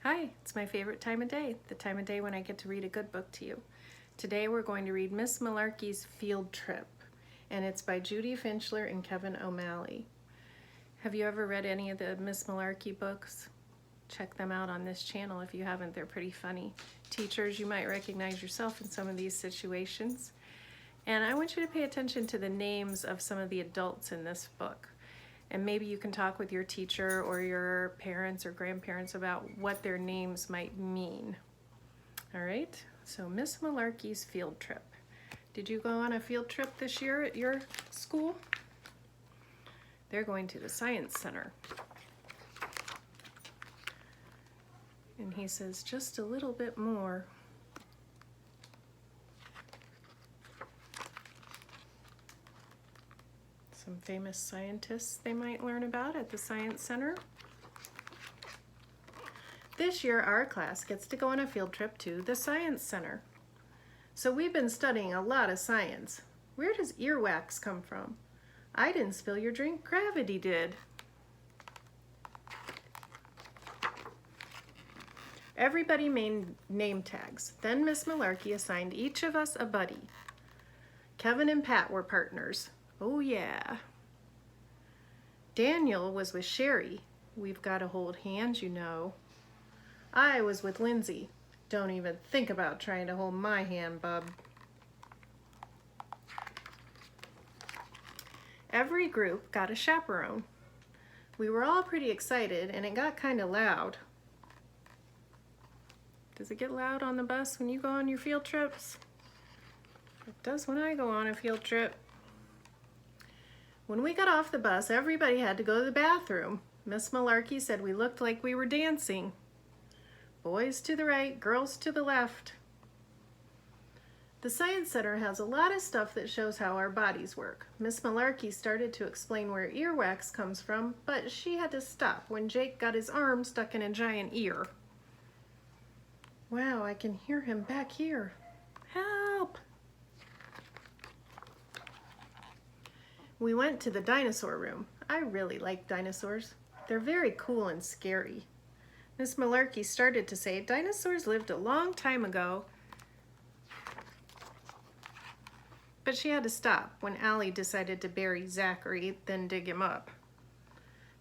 Hi, it's my favorite time of day, the time of day when I get to read a good book to you. Today we're going to read Miss Malarkey's Field Trip, and it's by Judy Finchler and Kevin O'Malley. Have you ever read any of the Miss Malarkey books? Check them out on this channel if you haven't. They're pretty funny. Teachers, you might recognize yourself in some of these situations. And I want you to pay attention to the names of some of the adults in this book. And maybe you can talk with your teacher or your parents or grandparents about what their names might mean. All right, so Miss Malarkey's Field Trip. Did you go on a field trip this year at your school? They're going to the Science Center. And he says just a little bit more. Some famous scientists they might learn about at the Science Center. This year, our class gets to go on a field trip to the Science Center. So we've been studying a lot of science. Where does earwax come from? I didn't spill your drink, gravity did. Everybody made name tags. Then Miss Malarkey assigned each of us a buddy. Kevin and Pat were partners. Oh yeah. Daniel was with Sherry. We've got to hold hands, you know. I was with Lindsay. Don't even think about trying to hold my hand, bub. Every group got a chaperone. We were all pretty excited and it got kind of loud. Does it get loud on the bus when you go on your field trips? It does when I go on a field trip. When we got off the bus, everybody had to go to the bathroom. Miss Malarkey said we looked like we were dancing. Boys to the right, girls to the left. The Science Center has a lot of stuff that shows how our bodies work. Miss Malarkey started to explain where earwax comes from, but she had to stop when Jake got his arm stuck in a giant ear. Wow, I can hear him back here. Help! We went to the dinosaur room. I really like dinosaurs. They're very cool and scary. Miss Malarkey started to say dinosaurs lived a long time ago, but she had to stop when Allie decided to bury Zachary, then dig him up.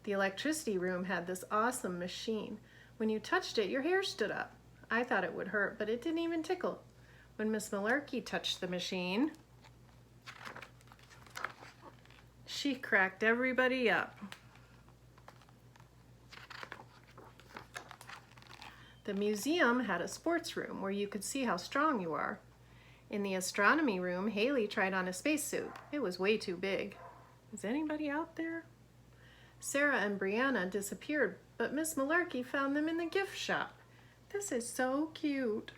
The electricity room had this awesome machine. When you touched it, your hair stood up. I thought it would hurt, but it didn't even tickle. When Miss Malarkey touched the machine, she cracked everybody up. The museum had a sports room where you could see how strong you are. In the astronomy room, Haley tried on a spacesuit. It was way too big. Is anybody out there? Sarah and Brianna disappeared, but Miss Malarkey found them in the gift shop. This is so cute.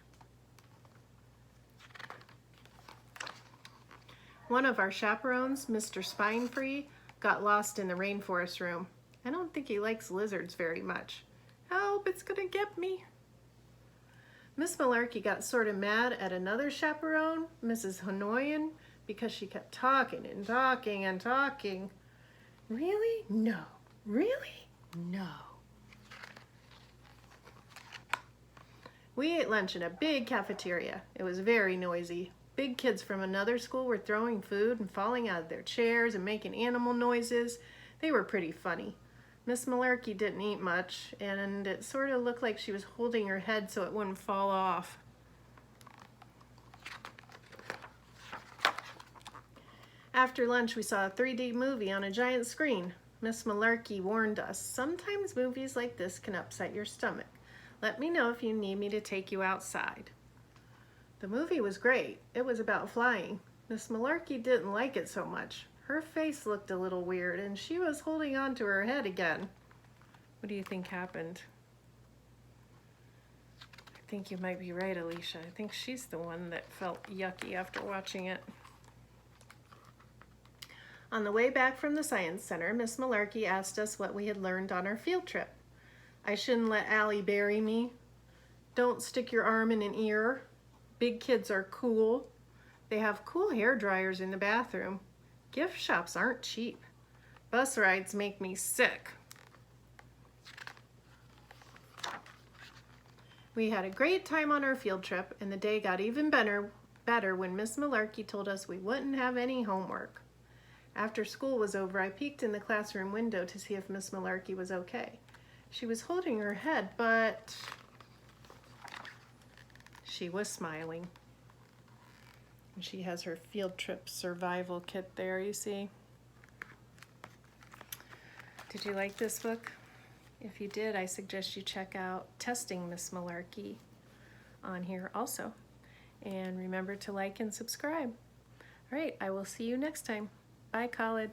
One of our chaperones, Mr. Spinefree, got lost in the rainforest room. I don't think he likes lizards very much. Help, it's gonna get me. Miss Malarkey got sort of mad at another chaperone, Mrs. Hanoyan, because she kept talking and talking and talking. Really? No. Really? No. We ate lunch in a big cafeteria. It was very noisy. Big kids from another school were throwing food and falling out of their chairs and making animal noises. They were pretty funny. Miss Malarkey didn't eat much, and it sort of looked like she was holding her head so it wouldn't fall off. After lunch, we saw a 3D movie on a giant screen. Miss Malarkey warned us, sometimes movies like this can upset your stomach. Let me know if you need me to take you outside. The movie was great. It was about flying. Miss Malarkey didn't like it so much. Her face looked a little weird and she was holding on to her head again. What do you think happened? I think you might be right, Alicia. I think she's the one that felt yucky after watching it. On the way back from the Science Center, Miss Malarkey asked us what we had learned on our field trip. I shouldn't let Allie bury me. Don't stick your arm in an ear. Big kids are cool. They have cool hair dryers in the bathroom. Gift shops aren't cheap. Bus rides make me sick. We had a great time on our field trip, and the day got even better when Miss Malarkey told us we wouldn't have any homework. After school was over, I peeked in the classroom window to see if Miss Malarkey was okay. She was holding her head, but she was smiling. And she has her field trip survival kit there, you see. Did you like this book? If you did, I suggest you check out Testing Miss Malarkey on here also. And remember to like and subscribe. All right, I will see you next time. Bye, Khalid.